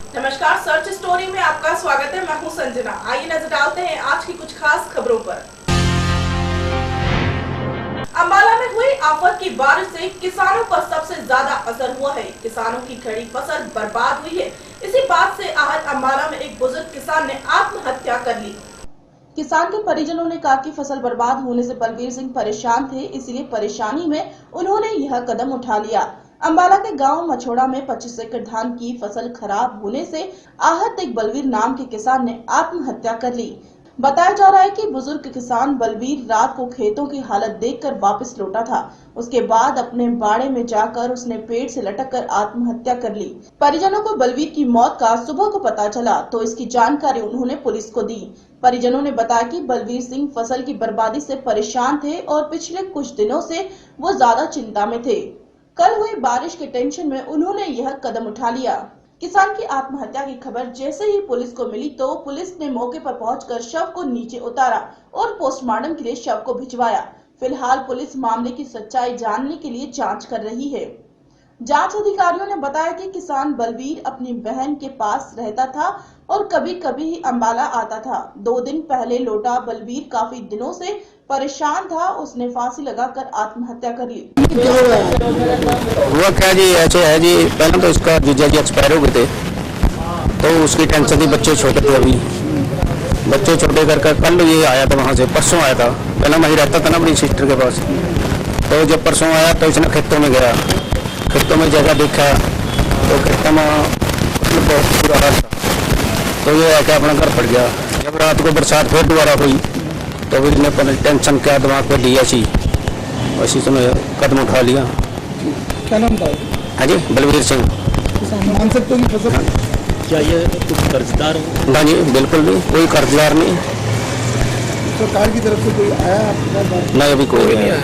नमस्कार, search story में आपका स्वागत है। मैं हूं संजना। आइए नजर डालते हैं आज की कुछ खास खबरों पर। अंबाला में हुई आफत की बारिश से किसानों पर सबसे ज्यादा असर हुआ है। किसानों की खड़ी फसल बर्बाद हुई है। इसी बात से आहत अंबाला में एक बुजुर्ग किसान ने आत्महत्या कर ली। किसान के परिजनों ने कहा कि फसल बर्बाद होने से बलवीर सिंह परेशान थे, इसलिए परेशानी में उन्होंने यह कदम उठा लिया। अंबाला के गांव मछोड़ा में 25 एकड़ धान की फसल खराब होने से आहत एक बलवीर नाम के किसान ने आत्महत्या कर ली। बताया जा रहा है कि बुजुर्ग किसान बलवीर रात को खेतों की हालत देखकर वापस लौटा था। उसके बाद अपने बाड़े में जाकर उसने पेड़ से लटककर आत्महत्या कर ली। परिजनों को बलवीर की मौत का सुबह को पता चला तो इसकी जानकारी उन्होंने पुलिस को दी। परिजनों ने बताया कि बलवीर सिंह फसल की बर्बादी से परेशान थे और पिछले कुछ दिनों से वो ज्यादा चिंता में थे। कल हुई बारिश के टेंशन में उन्होंने यह कदम उठा लिया। किसान की आत्महत्या की खबर जैसे ही पुलिस को मिली तो पुलिस ने मौके पर पहुंचकर शव को नीचे उतारा और पोस्टमार्टम के लिए शव को भिजवाया। फिलहाल पुलिस मामले की सच्चाई जानने के लिए जांच कर रही है। जांच अधिकारियों ने बताया कि किसान बलवीर अपनी बहन के पास रहता था और कभी कभी अंबाला आता था। 2 दिन पहले लौटा बलवीर काफी दिनों से परेशान था। उसने फांसी लगाकर आत्महत्या कर ली। हुआ क्या जी, ऐसे है जी, पहले तो इसका जीजा जी एक्सपायर हो गए थे, तो उसकी टेंशन थी। बच्चे छोटे थे, अभी बच्चे छोटे करके कल ये आया था वहाँ से, परसों आया था। पहले वहीं रहता था ना अपनी सिस्टर के पास, तो जब परसों आया तो इसने खेतों में गया। खेतों में जगह देखा तो खेतों में बहुत बुरा हाल था, तो ये आके अपना घर पड़ गया। जब रात को बरसात फिर दोबारा हुई तो फिर इन्हें टेंशन क्या दिमाग पर लिया सी, वैसे तो कदम उठा लिया। क्या नाम था? हाँ जी, बलवीर सिंह। मान सकते हो कि फसल क्या ये कुछ कर्जदार हो? ना जी, बिल्कुल नहीं, कोई कर्जदार नहीं। सरकार की तरफ से कोई आया आपके पास? नहीं, अभी कोई नहीं आया।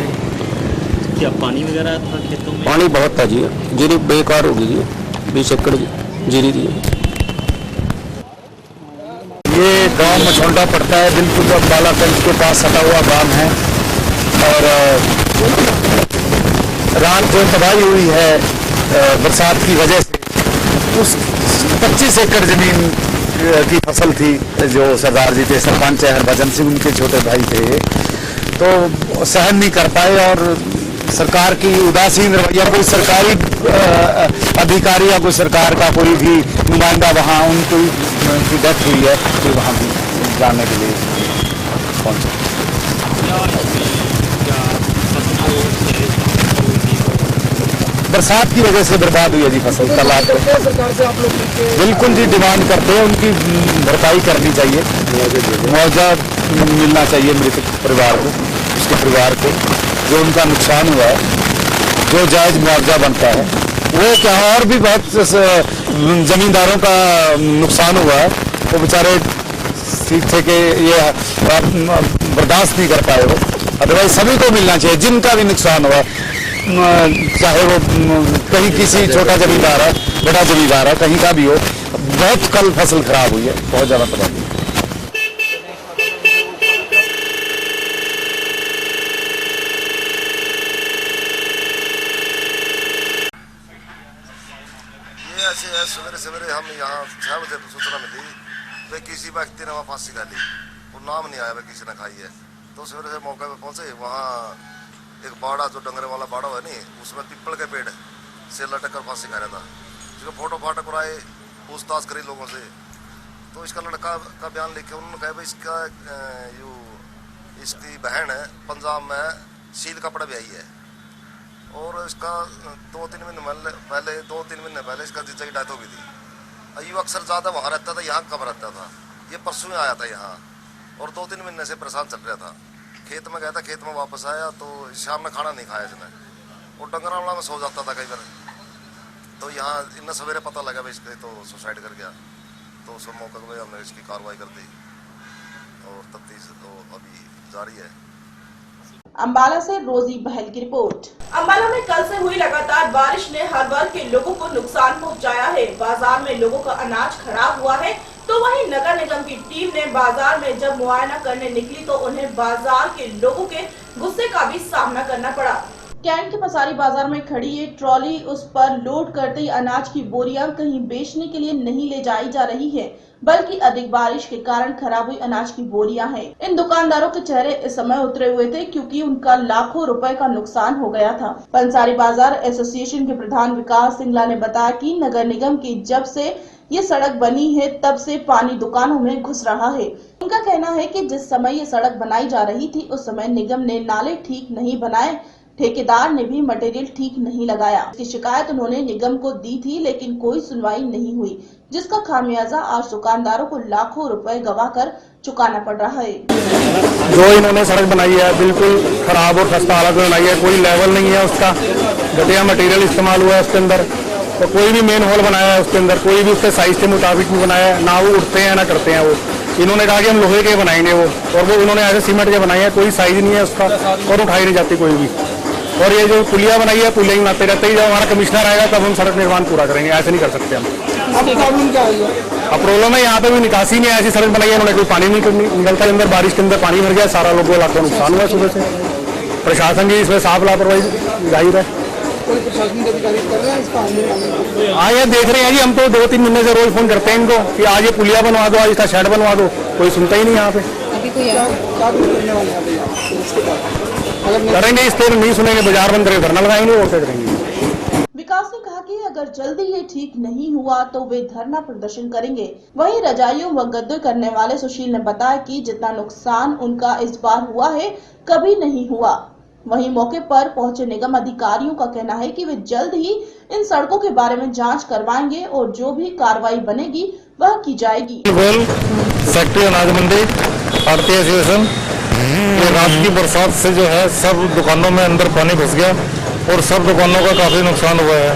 क्या पानी वगैरह था खेतों में? पानी बहुत था जी, जीरी बेकार होगी जी, 20 एकड़ जीरी थी। ये गांव मछोड़ा पड़ता है, बिल्कुल अंबाला गंज के पास सटा हुआ गांव है। और रात जो तबाही हुई है बरसात की वजह से, उस 25 एकड़ जमीन की फसल थी। जो सरदार जी थे, सरपंच है हरभजन सिंह, उनके छोटे भाई थे, तो सहन नहीं कर पाए और सरकार की उदासीन रवैया, कोई सरकारी अधिकारी या कोई सरकार का कोई भी नुमाइंदा वहाँ उनकी डेथ हुई है, तो वहाँ भी जाने के लिए पहुँचे। बरसात की वजह से बर्बाद हुई है जी फसल। तालाब सरकार से आप लोग बिल्कुल जी डिमांड करते हैं, उनकी भरपाई करनी चाहिए, मुआवजा मिलना चाहिए मृतक परिवार को, उसके परिवार को जो उनका नुकसान हुआ है, जो जायज मुआवजा बनता है वो क्या। और भी बहुत जमींदारों का नुकसान हुआ है, वो बेचारे ठीक थे कि ये बर्दाश्त नहीं कर पाए वो। अदरवाइज सभी को मिलना चाहिए जिनका भी नुकसान हुआ, चाहे वो कहीं किसी छोटा जमींदार है, बड़ा जमींदार है, कहीं का भी हो। बहुत कल फसल खराब हुई है, बहुत ज्यादा तबाही। ऐसे सवेरे सवेरे हम यहाँ 6 बजे सूचना मिली वे किसी व्यक्ति ने वहाँ फांसी खा ली, वो नाम नहीं आया वे किसी ने खाई है। तो सवेरे से मौके पे पहुँचे, वहाँ एक बाड़ा जो डंगरे वाला बाड़ा है नहीं, उसमें पिपल के पेड़ से लटक कर फांसी खा रहा था। जिसको फोटो फाटो कराए, पूछताछ करी लोगों से, तो इसका लड़का का बयान लिखे। उन्होंने कहा भाई इसकी बहन है पंजाब में सील कपड़ा भी आई है, और इसका 2-3 महीने पहले इसका जीजा की डेथ हो गई थी। अयू अक्सर ज़्यादा वहाँ रहता था, यहाँ कम रहता था। ये परसों में आया था यहाँ और 2-3 महीने से परेशान चल रहा था। खेत में गया था, खेत में वापस आया तो शाम में खाना नहीं खाया इसने, और डंगरा वाला में सो जाता था कई बार। तो यहाँ इन्हें सवेरे पता लगा भाई इसके तो सुसाइड कर गया, तो उस मौके पर हमने इसकी कार्रवाई कर दी और तफ्तीश तो अभी जारी है। अंबाला से रोजी बहल की रिपोर्ट। अंबाला में कल से हुई लगातार बारिश ने हर वर्ग के लोगों को नुकसान पहुंचाया है। बाजार में लोगों का अनाज खराब हुआ है, तो वहीं नगर निगम की टीम ने बाजार में जब मुआयना करने निकली तो उन्हें बाजार के लोगों के गुस्से का भी सामना करना पड़ा। कैंट के पसारी बाजार में खड़ी ये ट्रॉली उस पर लोड करते ही अनाज की बोरियां कहीं बेचने के लिए नहीं ले जाई जा रही है, बल्कि अधिक बारिश के कारण खराब हुई अनाज की बोरियां हैं। इन दुकानदारों के चेहरे इस समय उतरे हुए थे क्योंकि उनका लाखों रुपए का नुकसान हो गया था। पंसारी बाजार एसोसिएशन के प्रधान विकास सिंगला ने बताया कि नगर निगम की जब से ये सड़क बनी है तब से पानी दुकानों में घुस रहा है। उनका कहना है कि जिस समय ये सड़क बनाई जा रही थी उस समय निगम ने नाले ठीक नहीं बनाए, ठेकेदार ने भी मटेरियल ठीक नहीं लगाया। इसकी शिकायत उन्होंने निगम को दी थी लेकिन कोई सुनवाई नहीं हुई, जिसका खामियाजा आज दुकानदारों को लाखों रुपए गवाकर चुकाना पड़ रहा है। जो इन्होंने सड़क बनाई है बिल्कुल खराब और खस्ता हालत में बनाई है, कोई लेवल नहीं है उसका, घटिया मटेरियल इस्तेमाल हुआ है उसके अंदर। तो कोई भी मेन होल बनाया है उसके अंदर, कोई भी उसके साइज के मुताबिक नहीं बनाया है, ना वो उठते हैं ना करते हैं। वो इन्होंने कहा कि हम लोहे के बनाएंगे वो, और वो इन्होंने ऐसे सीमेंट के बनाए हैं, कोई साइज नहीं है उसका और उठाई नहीं जाती कोई भी। और ये जो पुलिया बनाई है पुलिया ही बनाते रहते हैं। जब हमारा कमिश्नर आएगा तब हम सड़क निर्माण पूरा करेंगे, ऐसे नहीं कर सकते हम। अब प्रॉब्लम क्या है? अब प्रॉब्लम है यहाँ पे भी निकासी नहीं है, ऐसी सड़क बनाई है इन्होंने, कोई पानी नहीं निकलता अंदर, बारिश के अंदर पानी भर गया, सारा लोगों को लाखों नुकसान हुआ सुबह से। प्रशासन की इसमें साफ लापरवाही जाहिर है। कोई प्रशासन के अधिकारी कर रहे हैं इसका हल? हाँ ये देख रहे हैं जी, हम तो 2-3 महीने से रोज फोन करते हैं इनको कि आज ये पुलिया बनवा दो, आज इसका शेड बनवा दो, कोई सुनता ही नहीं यहाँ पे। क्या करने वाले हैं अभी इसके बाद? अगर करेंगे इस तरह नहीं सुनेंगे, बाजार बंद करके धरना लगाएंगे और क्या करेंगे। विकास ने कहा कि अगर जल्दी ये ठीक नहीं हुआ तो वे धरना प्रदर्शन करेंगे। वहीं रजाइयों व गद्दे करने वाले सुशील ने बताया कि जितना नुकसान उनका इस बार हुआ है कभी नहीं हुआ। वहीं मौके पर पहुंचे निगम अधिकारियों का कहना है कि वे जल्द ही इन सड़कों के बारे में जांच करवाएंगे और जो भी कार्रवाई बनेगी वह की जाएगी। सेक्रेटरी अनाज मंडी भारतीय एसोसिएशन, ये रात की बरसात से जो है सब दुकानों में अंदर पानी घुस गया और सब दुकानों का काफी नुकसान हुआ है।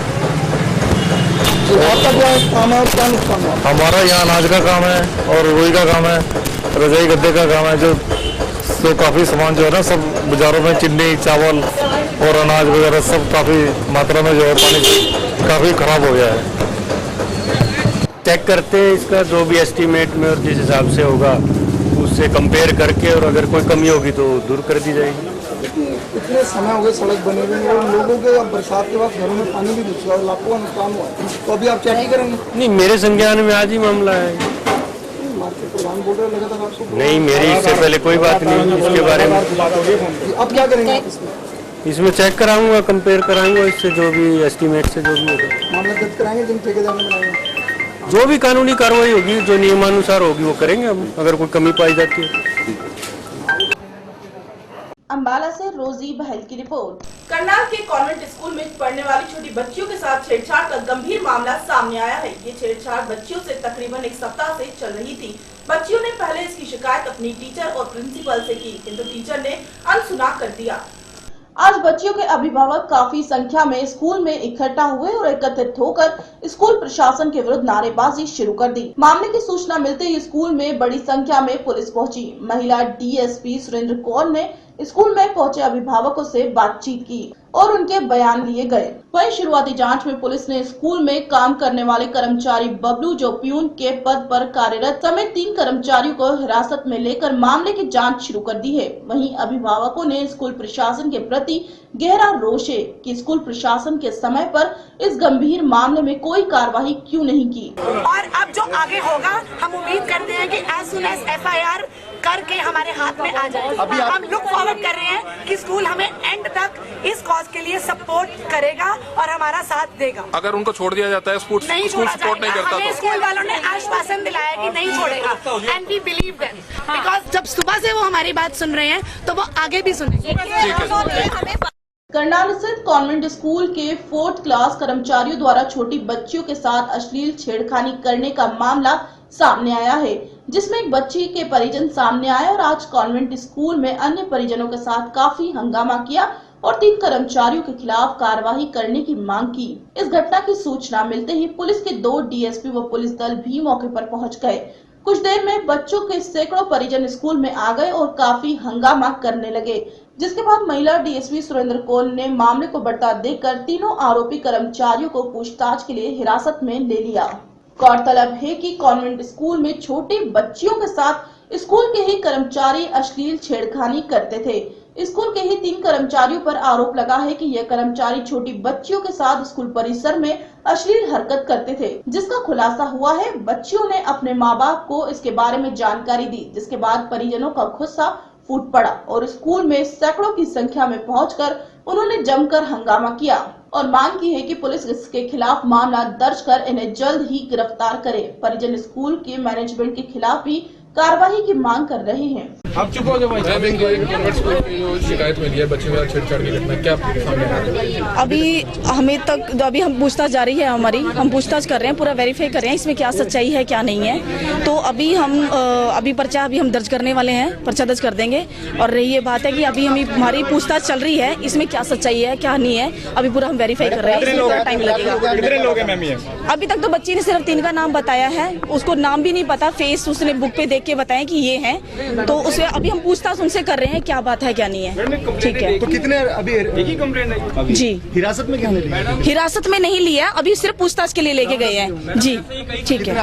आपका क्या काम है और क्या नुकसान है? हमारा यहाँ अनाज का काम है और रुई का काम है, रजाई गद्दे का काम है। जो तो काफी सामान जो है ना सब बाजारों में चीनी चावल और अनाज वगैरह सब काफी मात्रा में जो है पानी काफी खराब हो गया है। चेक करते हैं इसका जो भी एस्टीमेट में और जिस हिसाब से होगा उससे कंपेयर करके, और अगर कोई कमी होगी तो दूर कर दी जाएगी। इतने समय हो गए सड़क बने हुए और लोगों के अब बरसात के बाद घरों में पानी भी घुस गया और लाखों का नुकसान हुआ, तो अभी आप चेक ही करेंगे? नहीं, मेरे संज्ञान में आज ही मामला है। मार्केट प्रधान बोल रहे लगा था आपको? नहीं, मेरी इससे पहले कोई बात नहीं इसके बारे में। अब क्या करेंगे आप इसमें चेक कराऊंगा, कंपेयर कराऊंगा इससे, जो भी एस्टीमेट से जो भी होगा मामला दर्ज कराएंगे जिन ठेकेदार ने बनाया? जो भी कानूनी कार्रवाई होगी जो नियमानुसार होगी वो करेंगे हम, अगर कोई कमी पाई जाती है। अंबाला से रोजी बहल की रिपोर्ट। करनाल के कॉन्वेंट स्कूल में पढ़ने वाली छोटी बच्चियों के साथ छेड़छाड़ का गंभीर मामला सामने आया है। ये छेड़छाड़ बच्चियों से तकरीबन एक सप्ताह से चल रही थी। बच्चियों ने पहले इसकी शिकायत अपनी टीचर और प्रिंसिपल से की, किंतु टीचर ने अनसुना कर दिया। आज बच्चियों के अभिभावक काफी संख्या में स्कूल में इकट्ठा हुए और एकत्रित होकर स्कूल प्रशासन के विरुद्ध नारेबाजी शुरू कर दी। मामले की सूचना मिलते ही स्कूल में बड़ी संख्या में पुलिस पहुंची। महिला डीएसपी सुरेंद्र कौर ने स्कूल में पहुंचे अभिभावकों से बातचीत की और उनके बयान लिए गए। वहीं शुरुआती जांच में पुलिस ने स्कूल में काम करने वाले कर्मचारी बबलू, जो प्यून के पद पर कार्यरत, समेत 3 कर्मचारियों को हिरासत में लेकर मामले की जांच शुरू कर दी है। वहीं अभिभावकों ने स्कूल प्रशासन के प्रति गहरा रोष है कि स्कूल प्रशासन के समय पर इस गंभीर मामले में कोई कार्रवाई क्यों नहीं की। और अब जो आगे होगा हम उम्मीद करते हैं कि एज सुन एज FIR करके हमारे हाथ में आ जाए। हम लुक फॉरवर्ड कर रहे हैं कि स्कूल हमें एंड तक इस कॉज के लिए सपोर्ट करेगा और हमारा साथ देगा। अगर उनको छोड़ दिया जाता है, स्कूल सपोर्ट नहीं करता, हमें स्कूल वालों ने आश्वासन दिलाया कि नहीं छोड़ेगा and we believe them, because जब सुबह से वो हमारी बात सुन रहे हैं तो वो आगे भी सुनेंगे। करनाल स्थित कॉन्वेंट स्कूल के 4th क्लास कर्मचारियों द्वारा छोटी बच्चियों के साथ अश्लील छेड़खानी करने का मामला सामने आया है, जिसमें एक बच्ची के परिजन सामने आए और आज कॉन्वेंट स्कूल में अन्य परिजनों के साथ काफी हंगामा किया और 3 कर्मचारियों के खिलाफ कार्रवाई करने की मांग की। इस घटना की सूचना मिलते ही पुलिस के 2 डीएसपी व पुलिस दल भी मौके पर पहुंच गए। कुछ देर में बच्चों के सैकड़ों परिजन स्कूल में आ गए और काफी हंगामा करने लगे, जिसके बाद महिला डीएसपी सुरेंद्र कौर ने मामले को बढ़ता देखकर तीनों आरोपी कर्मचारियों को पूछताछ के लिए हिरासत में ले लिया। गौरतलब है कि कॉन्वेंट स्कूल में छोटे बच्चियों के साथ स्कूल के ही कर्मचारी अश्लील छेड़खानी करते थे। स्कूल के ही 3 कर्मचारियों पर आरोप लगा है कि यह कर्मचारी छोटी बच्चियों के साथ स्कूल परिसर में अश्लील हरकत करते थे, जिसका खुलासा हुआ है। बच्चियों ने अपने माँ बाप को इसके बारे में जानकारी दी, जिसके बाद परिजनों का गुस्सा फूट पड़ा और स्कूल में सैकड़ों की संख्या में पहुंचकर उन्होंने जमकर हंगामा किया और मांग की है कि पुलिस इसके खिलाफ मामला दर्ज कर इन्हें जल्द ही गिरफ्तार करे। परिजन स्कूल के मैनेजमेंट के खिलाफ भी कार्रवाई की मांग कर रहे हैं। आप चुप हो जाओ भाई। शिकायत मिली है बच्चे में छेड़छाड़ की घटना, क्या सामने आया? अभी हम पूछताछ जारी है हमारी, हम पूछताछ कर रहे हैं, पूरा वेरीफाई कर रहे हैं इसमें क्या सच्चाई है क्या नहीं है। तो अभी पर्चा हम दर्ज करने वाले हैं, पर्चा दर्ज कर देंगे। और रही ये बात है कि अभी हमारी पूछताछ चल रही है, इसमें क्या सच्चाई है क्या नहीं है अभी पूरा हम वेरीफाई कर रहे हैं, इसमें थोड़ा टाइम लगेगा। कितने लोग हैं मैम ये? अभी तक तो बच्ची ने सिर्फ 3 का नाम बताया है, उसको नाम भी नहीं पता, फेस उसने बुक पे देख के बताया कि ये हैं। तो उसे अभी हम पूछताछ उनसे कर रहे हैं क्या बात है क्या नहीं है। ठीक है, तो कितने अभी एक ही कंप्लेंट है जी। हिरासत में क्या ले रही है? हिरासत में नहीं लिया, अभी सिर्फ पूछताछ के लिए लेके गए हैं जी। ठीक है।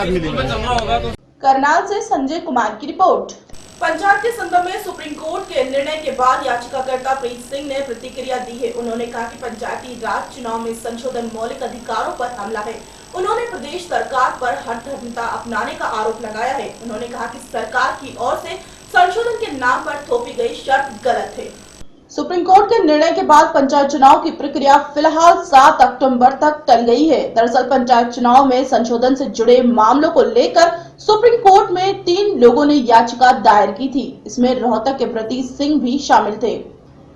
करनाल से संजय कुमार की रिपोर्ट। पंचायत के संदर्भ में सुप्रीम कोर्ट के निर्णय के बाद याचिकाकर्ता प्रीत सिंह ने प्रतिक्रिया दी है। उन्होंने कहा कि पंचायती राज चुनाव में संशोधन मौलिक अधिकारों पर हमला है। उन्होंने प्रदेश सरकार पर हठधर्मिता अपनाने का आरोप लगाया है। उन्होंने कहा कि सरकार की ओर से संशोधन के नाम पर थोपी गई शर्त गलत है। सुप्रीम कोर्ट के निर्णय के बाद पंचायत चुनाव की प्रक्रिया फिलहाल 7 अक्टूबर तक टल गई है। दरअसल पंचायत चुनाव में संशोधन से जुड़े मामलों को लेकर सुप्रीम कोर्ट में 3 लोगों ने याचिका दायर की थी। इसमें रोहतक के प्रति सिंह भी शामिल थे।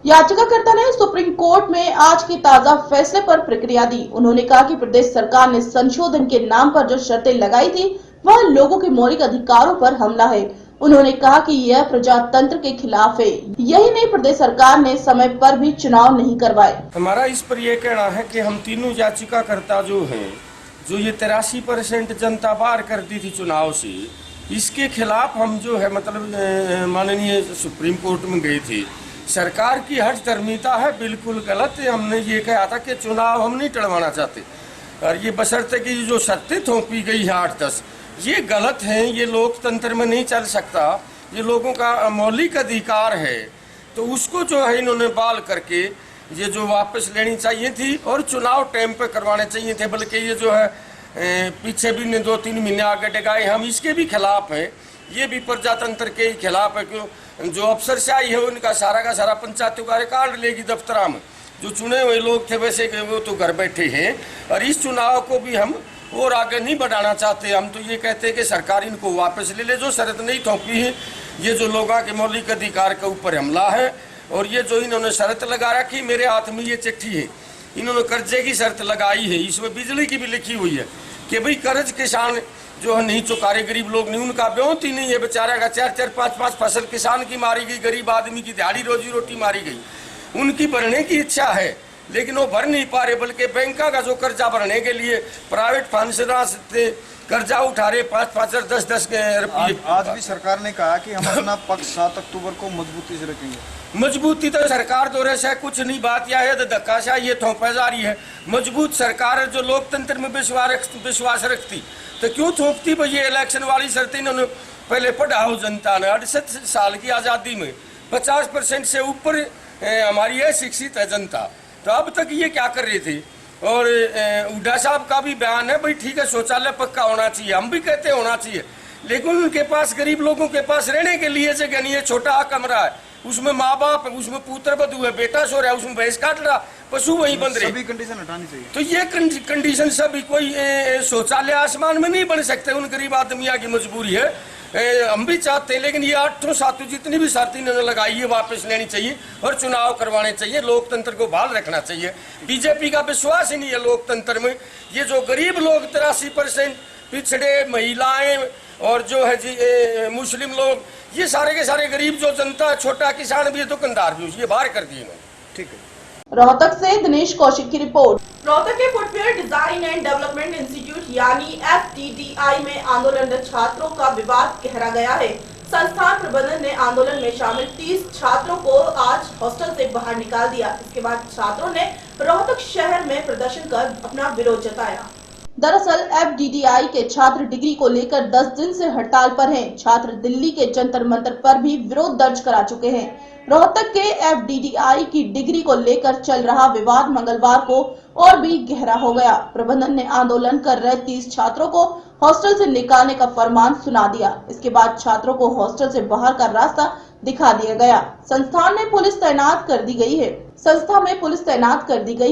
याचिकाकर्ता ने सुप्रीम कोर्ट में आज के ताजा फैसले पर प्रतिक्रिया दी। उन्होंने कहा कि प्रदेश सरकार ने संशोधन के नाम पर जो शर्तें लगाई थी वह लोगों के मौलिक अधिकारों पर हमला है। उन्होंने कहा कि यह प्रजातंत्र के खिलाफ है। यही नहीं, प्रदेश सरकार ने समय पर भी चुनाव नहीं करवाए। हमारा इस पर यह कहना है कि हम तीनों याचिकाकर्ता जो हैं, जो ये 83% जनता बाहर कर दी थी चुनाव से, इसके खिलाफ हम जो है मतलब माननीय सुप्रीम कोर्ट में गए थे। सरकार की हठधर्मिता है, बिल्कुल गलत है। हमने ये कहा था कि चुनाव हम नहीं टलवाना चाहते और ये बशर्ते कि जो शर्तें थोपी गई है 8-10 ये गलत हैं। ये लोकतंत्र में नहीं चल सकता, ये लोगों का मौलिक अधिकार है। तो उसको जो है इन्होंने बाल करके ये जो वापस लेनी चाहिए थी और चुनाव टाइम पे करवाने चाहिए थे। बल्कि ये जो है पीछे भी 2-3 महीने आगे डगाए, हम इसके भी खिलाफ हैं। ये भी प्रजातंत्र के खिलाफ है। क्यों जो अफसरशाही है उनका सारा का सारा पंचायतों का रिकॉर्ड लेगी दफ्तरा में। जो चुने हुए लोग थे वैसे वो तो घर बैठे हैं और इस चुनाव को भी हम और आगे नहीं बढ़ाना चाहते। हम तो ये कहते हैं कि सरकार इनको वापस ले ले। जो शर्त नहीं थोपी है, ये जो लोगों के मौलिक अधिकार के ऊपर हमला है। और ये जो इन्होंने शर्त लगा रखी, मेरे हाथ में ये चिट्ठी है, इन्होंने कर्जे की शर्त लगाई है, इसमें बिजली की भी लिखी हुई है कि भाई कर्ज किसान जो है नहीं चुका रहे, गरीब लोग नहीं, उनका ब्योंत ही नहीं है। बेचारा का 4-4, 5-5 फसल किसान की मारी गई, गरीब आदमी की दिहाड़ी रोजी रोटी मारी गई। उनकी भरने की इच्छा है लेकिन वो भर नहीं पा रहे, बल्कि बैंकों का जो कर्जा भरने के लिए प्राइवेट फंड से कर्जा उठा रहे 5-5 और 10-10 के रुपये। आज भी सरकार ने कहा कि हम अपना पक्ष 7 अक्टूबर को मजबूती से रखेंगे। मजबूती तो सरकार दौरे से कुछ नहीं, बात यह है तो धक्काशाही ये थोपा जा रही है। मजबूत सरकार जो लोकतंत्र में विश्वास रखती तो क्यों थोपती भाई? ये इलेक्शन वाली शर्तें इन्होंने पहले पढ़ा हो जनता ने। 68 साल की आज़ादी में 50% से ऊपर हमारी है शिक्षित है जनता। तो अब तक ये क्या कर रहे थे? और हुड्डा साहब का भी बयान है भाई ठीक है शौचालय पक्का होना चाहिए, हम भी कहते होना चाहिए, लेकिन उनके पास गरीब लोगों के पास रहने के लिए जगह नहीं है। छोटा कमरा है, उसमें माँ बाप है, उसमें पुत्र बधू है, बेटा सो रहा है, उसमें भैंस काट रहा, पशु वहीं बंद रहे। सभी कंडीशन हटानी चाहिए। तो ये कंडीशन सभी, कोई शौचालय आसमान में नहीं बन सकते, उन गरीब आदमियों की मजबूरी है। हम भी चाहते हैं लेकिन ये 8-7 जितनी भी शर्तें इन्होंने लगाई है वापस लेनी चाहिए और चुनाव करवाने चाहिए। लोकतंत्र को बहाल रखना चाहिए। बीजेपी का विश्वास ही नहीं है लोकतंत्र में। ये जो गरीब लोग 83% पिछड़े, महिलाएं और जो है जी मुस्लिम लोग, ये सारे के सारे गरीब जो जनता, छोटा किसान भी, दुकानदार भी, ये बाहर कर दिए इन्होंने। ठीक है। रोहतक से दिनेश कौशिक की रिपोर्ट। रोहतक के footwear design and development institute यानी FTDI में आंदोलनरत छात्रों का विवाद गहरा गया है। संस्थान प्रबंधन ने आंदोलन में शामिल 30 छात्रों को आज हॉस्टल से बाहर निकाल दिया। इसके बाद छात्रों ने रोहतक शहर में प्रदर्शन कर अपना विरोध जताया। दरअसल FDDI के छात्र डिग्री को लेकर 10 दिन से हड़ताल पर हैं। छात्र दिल्ली के जंतर मंतर पर भी विरोध दर्ज करा चुके हैं। रोहतक के FDDI की डिग्री को लेकर चल रहा विवाद मंगलवार को और भी गहरा हो गया। प्रबंधन ने आंदोलन कर रहे 30 छात्रों को हॉस्टल से निकालने का फरमान सुना दिया। इसके बाद छात्रों को हॉस्टल से बाहर का रास्ता दिखा दिया गया। संस्था में पुलिस तैनात कर दी गई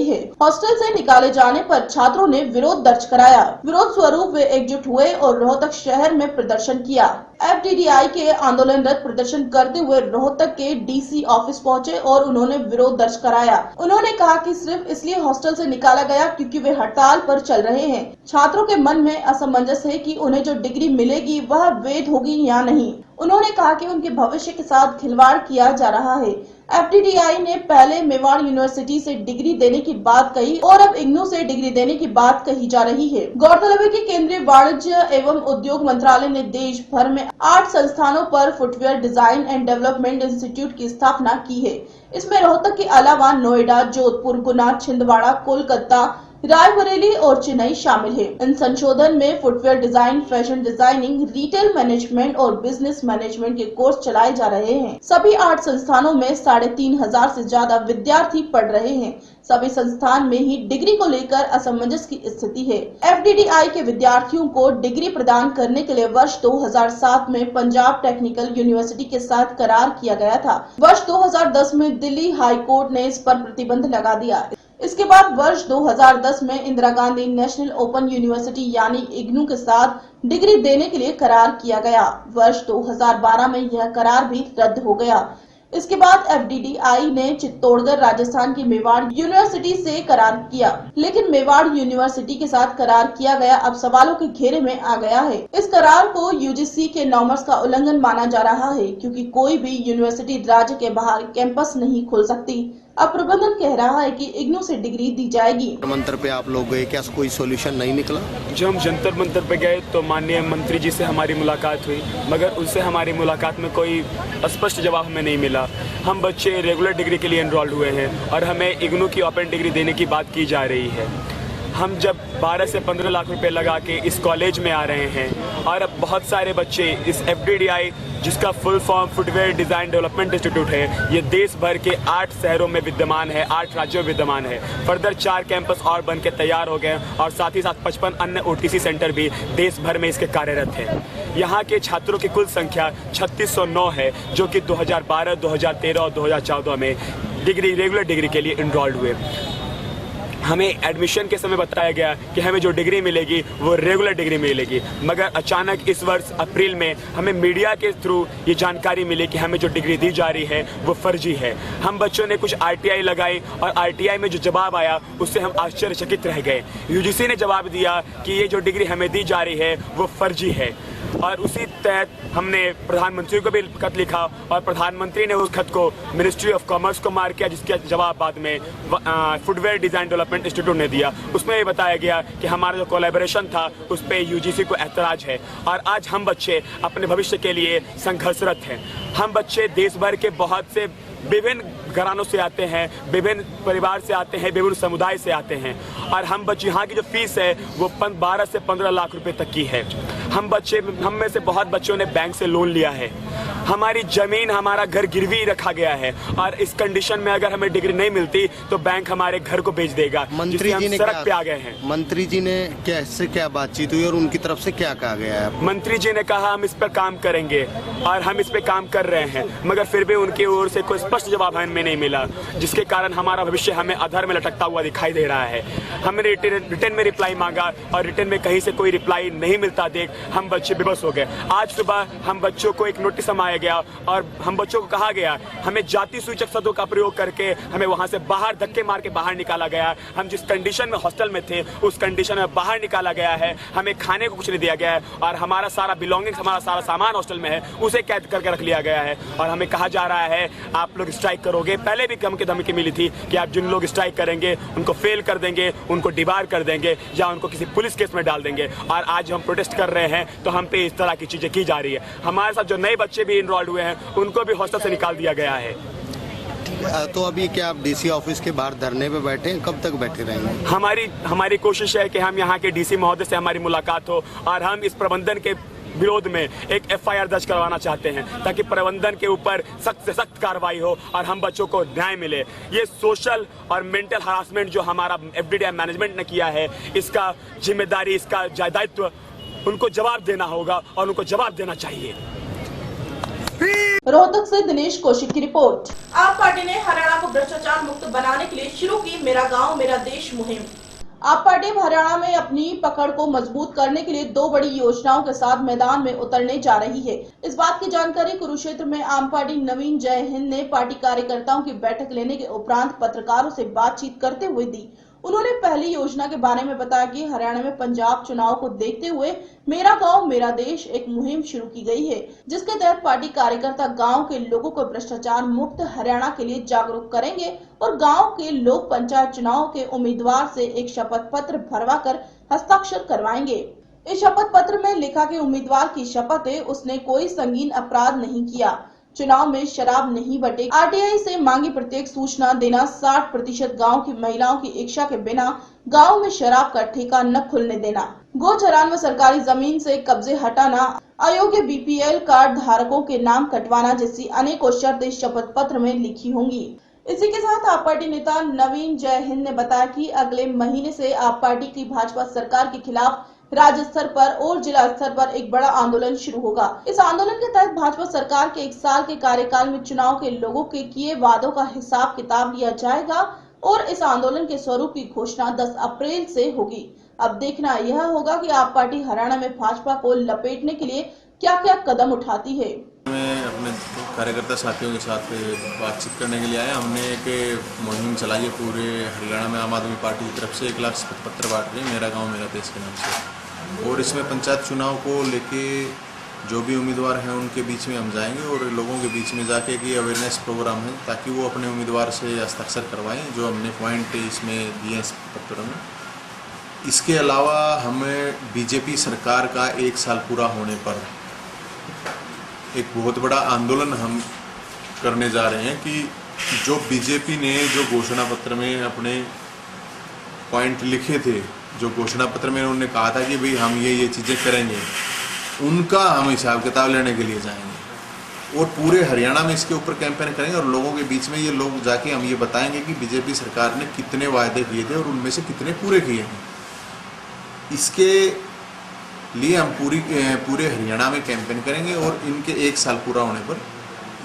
है। हॉस्टल से निकाले जाने पर छात्रों ने विरोध दर्ज कराया। विरोध स्वरूप वे एकजुट हुए और रोहतक शहर में प्रदर्शन किया। FDDI के आंदोलनरत प्रदर्शन करते हुए रोहतक के DC ऑफिस पहुंचे और उन्होंने विरोध दर्ज कराया। उन्होंने कहा कि सिर्फ इसलिए हॉस्टल से निकाला गया क्योंकि वे हड़ताल पर चल रहे हैं। छात्रों के मन में असमंजस है कि उन्हें जो डिग्री मिलेगी वह वैध होगी या नहीं। उन्होंने कहा कि उनके भविष्य के साथ खिलवाड़ किया जा रहा है। FDDI ने पहले मेवाड़ यूनिवर्सिटी से डिग्री देने की बात कही और अब इग्नू से डिग्री देने की बात कही जा रही है। गौरतलब है कि केंद्रीय वाणिज्य एवं उद्योग मंत्रालय ने देश भर में 8 संस्थानों पर footwear design and development institute की स्थापना की है। इसमें रोहतक के अलावा नोएडा, जोधपुर, गुना, छिंदवाड़ा, कोलकाता, रायबरेली और चेन्नई शामिल है। इन संशोधन में footwear design, fashion designing, retail management और बिजनेस मैनेजमेंट के कोर्स चलाए जा रहे हैं। सभी 8 संस्थानों में 3,500 से ज्यादा विद्यार्थी पढ़ रहे हैं। सभी संस्थान में ही डिग्री को लेकर असमंजस की स्थिति है। FDDI के विद्यार्थियों को डिग्री प्रदान करने के लिए वर्ष 2007 में पंजाब टेक्निकल यूनिवर्सिटी के साथ करार किया गया था। वर्ष 2010 में दिल्ली हाई कोर्ट ने इस पर प्रतिबंध लगा दिया। इसके बाद वर्ष 2010 में Indira Gandhi national open university यानी इग्नू के साथ डिग्री देने के लिए करार किया गया। वर्ष 2012 में यह करार भी रद्द हो गया। इसके बाद FDDI ने चित्तौड़गढ़ राजस्थान की मेवाड़ यूनिवर्सिटी से करार किया, लेकिन मेवाड़ यूनिवर्सिटी के साथ करार किया गया अब सवालों के घेरे में आ गया है। इस करार को UGC के नॉर्म्स का उल्लंघन माना जा रहा है क्योंकि कोई भी यूनिवर्सिटी राज्य के बाहर कैंपस नहीं खोल सकती। अब प्रबंधन कह रहा है कि इग्नू से डिग्री दी जाएगी। मंत्र पे आप लोग गए, क्या कोई सॉल्यूशन नहीं निकला? जब हम जंतर मंतर पे गए तो माननीय मंत्री जी से हमारी मुलाकात हुई, मगर उनसे हमारी मुलाकात में कोई स्पष्ट जवाब हमें नहीं मिला। हम बच्चे रेगुलर डिग्री के लिए एनरोल्ड हुए हैं और हमें इग्नू की ओपन डिग्री देने की बात की जा रही है। हम जब 12 से 15 लाख रुपए लगा के इस कॉलेज में आ रहे हैं और अब बहुत सारे बच्चे इस FDDI, जिसका full form footwear design development institute है, ये देश भर के 8 शहरों में विद्यमान है, 8 राज्यों में विद्यमान है। फर्दर 4 कैंपस और बन के तैयार हो गए और साथ ही साथ 55 अन्य OTC सेंटर भी देश भर में इसके कार्यरत हैं। यहाँ के छात्रों की कुल संख्या 3609 है, जो कि 2012, 2013 और 2014 में रेगुलर डिग्री के लिए इनरोल्ड हुए। हमें एडमिशन के समय बताया गया कि हमें जो डिग्री मिलेगी वो रेगुलर डिग्री मिलेगी, मगर अचानक इस वर्ष अप्रैल में हमें मीडिया के थ्रू ये जानकारी मिली कि हमें जो डिग्री दी जा रही है वो फर्जी है। हम बच्चों ने कुछ RTI लगाई और RTI में जो जवाब आया उससे हम आश्चर्यचकित रह गए। UGC ने जवाब दिया कि ये जो डिग्री हमें दी जा रही है वो फर्जी है और उसी तहत हमने प्रधानमंत्री को भी खत लिखा और प्रधानमंत्री ने उस खत को मिनिस्ट्री ऑफ कॉमर्स को मार किया, जिसका जवाब बाद में फुटवेयर डिज़ाइन डेवलपमेंट इंस्टीट्यूट ने दिया। उसमें ये बताया गया कि हमारा जो कोलैबोरेशन था उस पर UGC को ऐतराज है और आज हम बच्चे अपने भविष्य के लिए संघर्षरत हैं। हम बच्चे देश भर के बहुत से विभिन्न घरानों से आते हैं, विभिन्न परिवार से आते हैं, विभिन्न समुदाय से आते हैं और हम बच्चे, यहाँ की जो फीस है वो 12 से 15 लाख रुपए तक की है। हम में से बहुत बच्चों ने बैंक से लोन लिया है। हमारी जमीन, हमारा घर गिरवी रखा गया है और इस कंडीशन में अगर हमें डिग्री नहीं मिलती तो बैंक हमारे घर को बेच देगा। मंत्री जी ने सड़क पे आ गए हैं। मंत्री जी ने कैसे क्या बातचीत हुई और उनकी तरफ से क्या कहा गया है? मंत्री जी ने कहा हम इस पर काम करेंगे और हम इस पे काम कर रहे हैं, मगर फिर भी उनकी ओर से कोई स्पष्ट जवाब हमें नहीं मिला, जिसके कारण हमारा भविष्य हमें अधर में लटकता हुआ दिखाई दे रहा है। हमने रिटर्न में रिप्लाई मांगा और रिटर्न में कहीं से कोई रिप्लाई नहीं मिलता देख हम बच्चे बेबस हो गए। आज सुबह हम बच्चों को एक नोटिस समाया गया और हम बच्चों को कहा गया, हमें जाति सूचक शब्दों का प्रयोग करके हमें वहां से बाहर धक्के मार के बाहर निकाला गया। हम जिस कंडीशन में हॉस्टल में थे उस कंडीशन में बाहर निकाला गया है। हमें खाने को कुछ नहीं दिया गया है और हमारा सारा बिलोंगिंग्स, हमारा सारा सामान हॉस्टल में है, उसे कैद करके रख लिया गया है और हमें कहा जा रहा है आप लोग स्ट्राइक करोगे। पहले भी धमकी मिली थी कि आप जिन लोग स्ट्राइक करेंगे उनको फेल कर देंगे, उनको डिबार कर देंगे या उनको किसी पुलिस केस में डाल देंगे। और आज हम प्रोटेस्ट कर रहे हैं तो हम पे इस तरह की चीजें की जा रही है। हमारे साथ जो नए बच्चे भी इनरोल्ड हुए हैं उनको भी हॉस्टल से निकाल दिया गया है। तो अभी क्या आप डीसी ऑफिस के बाहर धरने पे बैठे हैं, कब तक बैठे रहेंगे? हमारी कोशिश है कि हम यहाँ के डीसी महोदय से हमारी मुलाकात हो और हम इस प्रबंधन के विरोध में एक एफआईआर दर्ज करवाना चाहते हैं ताकि प्रबंधन के ऊपर सख्त से सख्त कार्रवाई हो और हम बच्चों को न्याय मिले। ये सोशल और मेंटल हरासमेंट जो हमारा एफडीडीआई मैनेजमेंट ने किया है, इसका जिम्मेदारी, इसका दायित्व उनको जवाब देना होगा और उनको जवाब देना चाहिए। रोहतक से दिनेश कौशिक की रिपोर्ट। आप पार्टी ने हरियाणा को भ्रष्टाचार मुक्त बनाने के लिए शुरू की मेरा गांव मेरा देश मुहिम। आप पार्टी हरियाणा में अपनी पकड़ को मजबूत करने के लिए 2 बड़ी योजनाओं के साथ मैदान में उतरने जा रही है। इस बात की जानकारी कुरुक्षेत्र में आम पार्टी नवीन जय हिंद ने पार्टी कार्यकर्ताओं की बैठक लेने के उपरांत पत्रकारों से बातचीत करते हुए दी। उन्होंने पहली योजना के बारे में बताया कि हरियाणा में पंजाब चुनाव को देखते हुए मेरा गांव मेरा देश एक मुहिम शुरू की गई है, जिसके तहत पार्टी कार्यकर्ता गांव के लोगों को भ्रष्टाचार मुक्त हरियाणा के लिए जागरूक करेंगे और गांव के लोग पंचायत चुनाव के उम्मीदवार से एक शपथ पत्र भरवाकर हस्ताक्षर करवाएंगे। इस शपथ पत्र में लिखा कि उम्मीदवार की शपथ है उसने कोई संगीन अपराध नहीं किया, चुनाव में शराब नहीं बटे, आरटीआई से मांगी प्रत्येक सूचना देना, 60% गांव की महिलाओं की इच्छा के बिना गांव में शराब का ठेका न खुलने देना, गोचरान व सरकारी जमीन से कब्जे हटाना, अयोग्य बीपीएल कार्ड धारकों के नाम कटवाना जैसी अनेकों शर्तें शपथ पत्र में लिखी होंगी। इसी के साथ आप पार्टी नेता नवीन जय हिंद ने बताया कि अगले महीने से आप पार्टी की भाजपा सरकार के खिलाफ राज्य स्तर पर और जिला स्तर पर एक बड़ा आंदोलन शुरू होगा। इस आंदोलन के तहत भाजपा सरकार के 1 साल के कार्यकाल में चुनाव के लोगों के किए वादों का हिसाब किताब लिया जाएगा और इस आंदोलन के स्वरूप की घोषणा 10 अप्रैल से होगी। अब देखना यह होगा कि आप पार्टी हरियाणा में भाजपा को लपेटने के लिए क्या क्या कदम उठाती है। मैं अपने कार्यकर्ता साथियों के साथ बातचीत करने के लिए आया। हमने एक मुहिम चलाई है पूरे हरियाणा में। आम आदमी पार्टी की तरफ से 1 लाख शपथ पत्र बांट रहे हैं मेरा गांव मेरा देश के नाम से, और इसमें पंचायत चुनाव को लेके जो भी उम्मीदवार हैं उनके बीच में हम जाएंगे और लोगों के बीच में जाके कि अवेयरनेस प्रोग्राम है ताकि वो अपने उम्मीदवार से हस्ताक्षर करवाएं जो हमने पॉइंट इसमें दिए हैं पत्र में। इसके अलावा हमें बीजेपी सरकार का 1 साल पूरा होने पर एक बहुत बड़ा आंदोलन हम करने जा रहे हैं कि जो बीजेपी ने जो घोषणा पत्र में अपने पॉइंट लिखे थे, जो घोषणा पत्र में उन्होंने कहा था कि भाई हम ये चीज़ें करेंगे, उनका हम हिसाब किताब लेने के लिए जाएंगे और पूरे हरियाणा में इसके ऊपर कैंपेन करेंगे और लोगों के बीच में ये लोग जाके हम ये बताएंगे कि बीजेपी सरकार ने कितने वायदे किए थे और उनमें से कितने पूरे किए हैं। इसके लिए हम पूरे हरियाणा में कैंपेन करेंगे और इनके 1 साल पूरा होने पर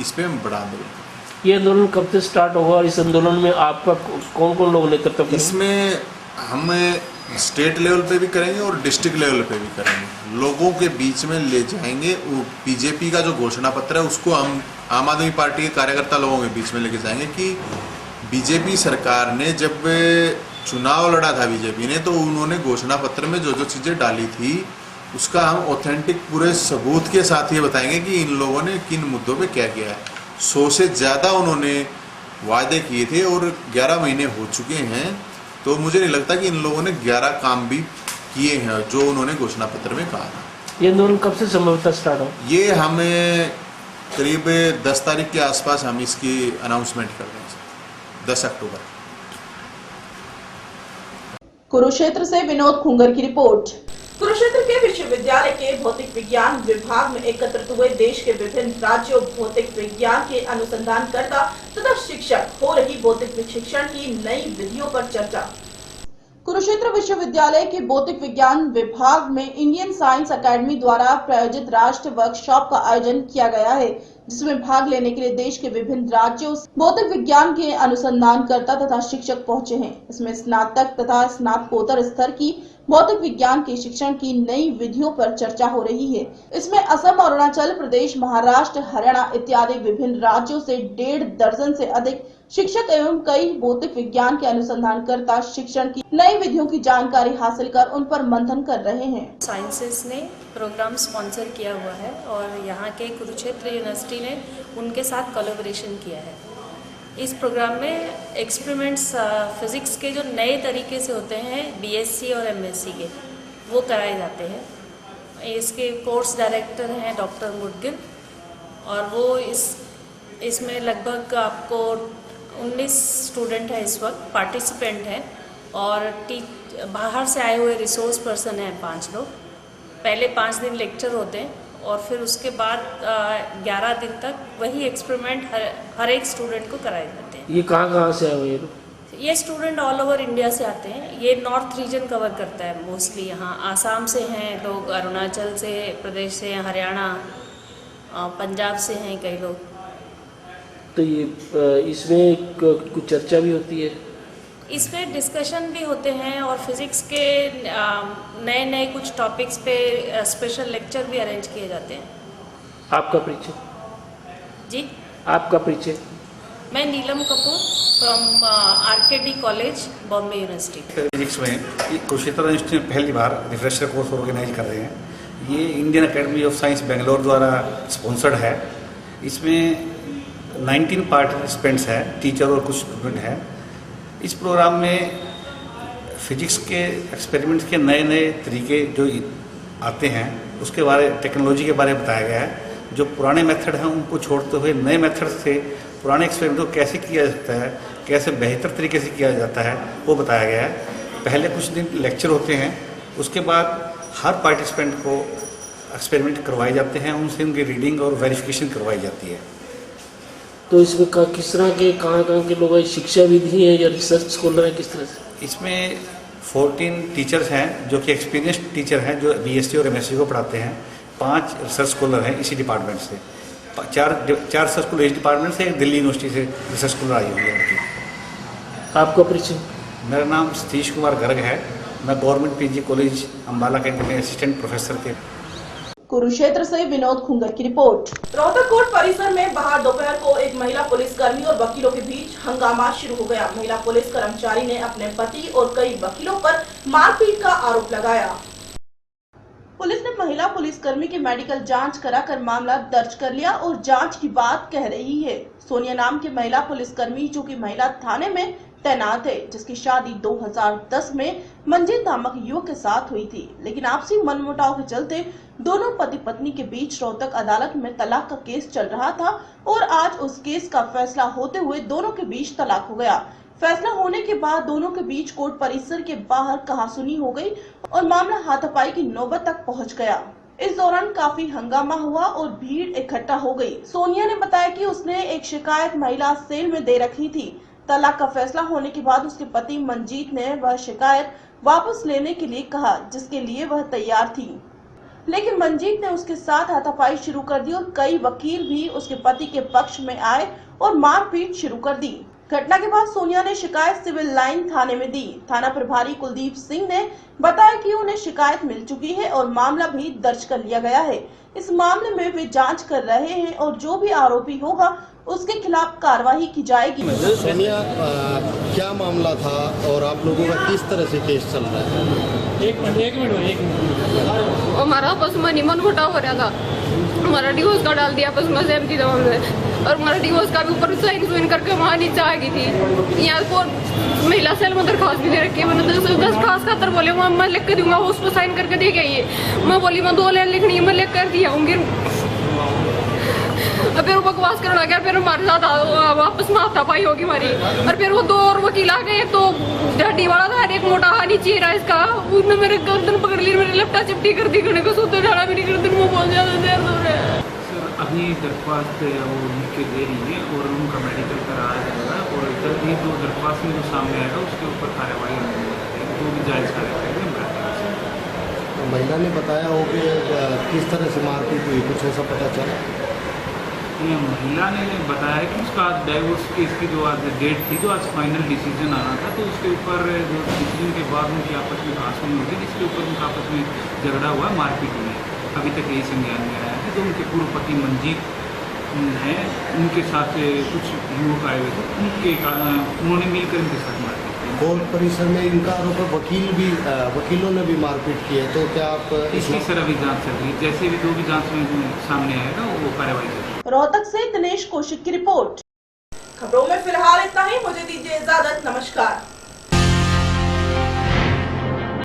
इस पर हम बढ़ा देंगे। ये आंदोलन कब से स्टार्ट होगा और इस आंदोलन में आपका कौन कौन लोग नेतृत्व करेंगे? इसमें हम स्टेट लेवल पे भी करेंगे और डिस्ट्रिक्ट लेवल पे भी करेंगे। लोगों के बीच में ले जाएंगे। बीजेपी का जो घोषणा पत्र है उसको हम आम आदमी पार्टी के कार्यकर्ता लोगों के बीच में लेके जाएंगे कि बीजेपी सरकार ने जब चुनाव लड़ा था बीजेपी ने, तो उन्होंने घोषणा पत्र में जो जो चीज़ें डाली थी उसका हम ऑथेंटिक पूरे सबूत के साथ ये बताएंगे कि इन लोगों ने किन मुद्दों पे क्या किया है। 100 से ज़्यादा उन्होंने वायदे किए थे और 11 महीने हो चुके हैं, तो मुझे नहीं लगता कि इन लोगों ने 11 काम भी किए हैं जो उन्होंने घोषणा पत्र में कहा था। ये आंदोलन कब से संभवतः स्टार्ट हो? ये हमें करीब 10 तारीख के आसपास हम इसकी अनाउंसमेंट कर रहे हैं, 10 अक्टूबर। कुरुक्षेत्र से विनोद खुंगर की रिपोर्ट। कुरुक्षेत्र के विश्वविद्यालय के भौतिक विज्ञान विभाग में एकत्रित हुए देश के विभिन्न राज्यों भौतिक विज्ञान के अनुसंधानकर्ता तथा शिक्षक हो रही भौतिक शिक्षण की नई विधियों पर चर्चा। कुरुक्षेत्र विश्वविद्यालय के भौतिक विज्ञान विभाग में इंडियन साइंस अकेडमी द्वारा प्रायोजित राष्ट्रीय वर्कशॉप का आयोजन किया गया है, जिसमें भाग लेने के लिए देश के विभिन्न राज्यों से भौतिक विज्ञान के अनुसंधानकर्ता तथा शिक्षक पहुंचे हैं। इसमें स्नातक तथा स्नातकोत्तर स्तर की भौतिक विज्ञान के शिक्षण की नई विधियों पर चर्चा हो रही है। इसमें असम, अरुणाचल प्रदेश, महाराष्ट्र, हरियाणा इत्यादि विभिन्न राज्यों से 1.5 दर्जन से अधिक शिक्षक एवं कई भौतिक विज्ञान के अनुसंधानकर्ता शिक्षण की नई विधियों की जानकारी हासिल कर उन पर मंथन कर रहे हैं। साइंसेस ने प्रोग्राम स्पॉन्सर किया हुआ है और यहाँ के कुरुक्षेत्र यूनिवर्सिटी ने उनके साथ कोलैबोरेशन किया है। इस प्रोग्राम में एक्सपेरिमेंट्स फिज़िक्स के जो नए तरीके से होते हैं बीएससी और एमएससी के, वो कराए जाते हैं। इसके कोर्स डायरेक्टर हैं डॉक्टर मुदगिल और वो इसमें लगभग आपको 19 स्टूडेंट है इस वक्त, पार्टिसिपेंट हैं और बाहर से आए हुए रिसोर्स पर्सन हैं 5 लोग। पहले 5 दिन लेक्चर होते हैं और फिर उसके बाद 11 दिन तक वही एक्सपेरिमेंट हर एक स्टूडेंट को कराए जाते हैं। ये कहाँ से आए हुए लोग? ये स्टूडेंट ऑल ओवर इंडिया से आते हैं। ये नॉर्थ रीजन कवर करता है मोस्टली। यहाँ आसाम से हैं लोग, अरुणाचल से प्रदेश से, हरियाणा, पंजाब से हैं कई लोग। तो ये इसमें कुछ चर्चा भी होती है? इसमें डिस्कशन भी होते हैं और फिज़िक्स के नए नए कुछ टॉपिक्स पे स्पेशल लेक्चर भी अरेंज किए जाते हैं। आपका परिचय? जी, आपका परिचय? मैं Neelam Kapoor from RKD college, Bombay university. Physics में कुरुक्षेत्र इंस्टीट्यूट पहली बार रिफ्रेशर कोर्स ऑर्गेनाइज कर रहे हैं। ये Indian academy of science Bangalore द्वारा स्पॉन्सर्ड है। इसमें 19 पार्टिसिपेंट्स हैं, टीचर और कुछ स्टूडेंट हैं। इस प्रोग्राम में फिजिक्स के एक्सपेरिमेंट्स के नए नए तरीके जो आते हैं उसके बारे, टेक्नोलॉजी के बारे में बताया गया है। जो पुराने मेथड हैं उनको छोड़ते हुए नए मेथड से पुराने एक्सपेरिमेंट को कैसे किया जाता है, कैसे बेहतर तरीके से किया जाता है, वो बताया गया है। पहले कुछ दिन लेक्चर होते हैं, उसके बाद हर पार्टिसिपेंट को एक्सपेरिमेंट करवाए जाते हैं, उनसे उनकी रीडिंग और वेरिफिकेशन करवाई जाती है। तो इसमें किस तरह के कहाँ के लोग हैं? शिक्षा विधि है या रिसर्च स्कॉलर है, किस तरह से? इसमें 14 टीचर्स हैं जो कि एक्सपीरियंस्ड टीचर हैं, जो बीएससी और एमएससी को पढ़ाते हैं। 5 रिसर्च स्कॉलर हैं इसी डिपार्टमेंट से। 4 रिसर्च स्कॉलर इस डिपार्टमेंट से, एक दिल्ली यूनिवर्सिटी से रिसर्च स्कॉलर आई हुई है। आपका परिचय? मेरा नाम सतीश कुमार गर्ग है। मैं government PG college Ambala Cantt में असिस्टेंट प्रोफेसर के। कुरुक्षेत्र से विनोद खुंगर की रिपोर्ट। रोहतक कोर्ट परिसर में बाहर दोपहर को एक महिला पुलिसकर्मी और वकीलों के बीच हंगामा शुरू हो गया। महिला पुलिस कर्मचारी ने अपने पति और कई वकीलों पर मारपीट का आरोप लगाया। पुलिस ने महिला पुलिसकर्मी की मेडिकल जांच कराकर मामला दर्ज कर लिया और जांच की बात कह रही है। सोनिया नाम की महिला पुलिसकर्मी जो कि महिला थाने में तैनात है, जिसकी शादी 2010 में मंजीत नामक युवक के साथ हुई थी, लेकिन आपसी मनमुटाव के चलते दोनों पति पत्नी के बीच रोहतक अदालत में तलाक का केस चल रहा था और आज उस केस का फैसला होते हुए दोनों के बीच तलाक हो गया। फैसला होने के बाद दोनों के बीच कोर्ट परिसर के बाहर कहासुनी हो गई और मामला हाथापाई की नौबत तक पहुंच गया। इस दौरान काफी हंगामा हुआ और भीड़ इकट्ठा हो गई। सोनिया ने बताया कि उसने एक शिकायत महिला सेल में दे रखी थी। तलाक का फैसला होने के बाद उसके पति मंजीत ने वह शिकायत वापस लेने के लिए कहा, जिसके लिए वह तैयार थी, लेकिन मंजीत ने उसके साथ हाथापाई शुरू कर दी और कई वकील भी उसके पति के पक्ष में आए और मारपीट शुरू कर दी। घटना के बाद सोनिया ने शिकायत सिविल लाइन थाने में दी। थाना प्रभारी कुलदीप सिंह ने बताया कि उन्हें शिकायत मिल चुकी है और मामला भी दर्ज कर लिया गया है। इस मामले में वे जांच कर रहे हैं और जो भी आरोपी होगा उसके खिलाफ कार्रवाई की जाएगी। सोनिया, क्या मामला था और आप लोगों का किस तरह से केस चल रहा है? एक मिनट। हमारा आपस में निमन मुटाव हो रहा था। हमारा डिवोर्स का डाल दिया आपस में सहमति था हमने, और हमारा डिवोर्स का भी ऊपर साइन करके वहाँ नीचे आ गई थी। यहाँ को महिला सेल में दरखास्त भी दे रखी है। मैंने 10 खास खातर बोले वहाँ मैं लिख कर दूंगा, उस पर साइन करके दे गई है। मैं बोली मैं 2 लाइन लिखनी है, मैं लिख कर दिया हूँ। फिर वो बकवास करने लगा, फिर हमारे साथ वापस में हाथापाई होगी हमारी। और फिर वो 2 और वकील आ गए, तो हड्डी वाला था, एक मोटा हानी चीरा इसका, उसने मेरे गर्दन पकड़ ली, मेरे लपटा चिपटी कर दी, को सूत्र डाला मेरी गर्दन में बहुत ज्यादा दर्द हो रहा है। अभी दरख्वास्त वो लिख के दे रही है और उनका मेडिकल कराया जाएगा और जल्द ही 2 दरख्वास्त में जो सामने आएगा उसके ऊपर कार्रवाई होगी, तो भी जायज़ कार्रवाई हम। महिला ने बताया हो कि किस तरह से मारपीट हुई, कुछ ऐसा पता चला? ये महिला ने बताया कि उसका आज डाइवोर्स केस की जो आज डेट थी, जो आज फाइनल डिसीजन आना था, तो उसके ऊपर जो डिसीजन के बाद उनकी आपस में कहासुनी हुई, जिसके ऊपर उनका आपस में झगड़ा हुआ, मारपीट हुई। अभी तक यही संज्ञान में आया है। जो उनके पूर्व पति मंजीत हैं, उनके साथ कुछ युवक आए हुए थे, उन्होंने मिलकर इनके साथ मारपीट की। कोर्ट परिसर में इनका आरोप है वकीलों ने भी मारपीट की है, तो क्या आप इसकी सर अभी जाँच चल रही है, जैसे भी जो भी जाँच में सामने आएगा वो कार्रवाई करेगी। रोहतक से दिनेश कौशिक की रिपोर्ट। खबरों में फिलहाल इतना ही, मुझे दीजिए इजाजत, नमस्कार।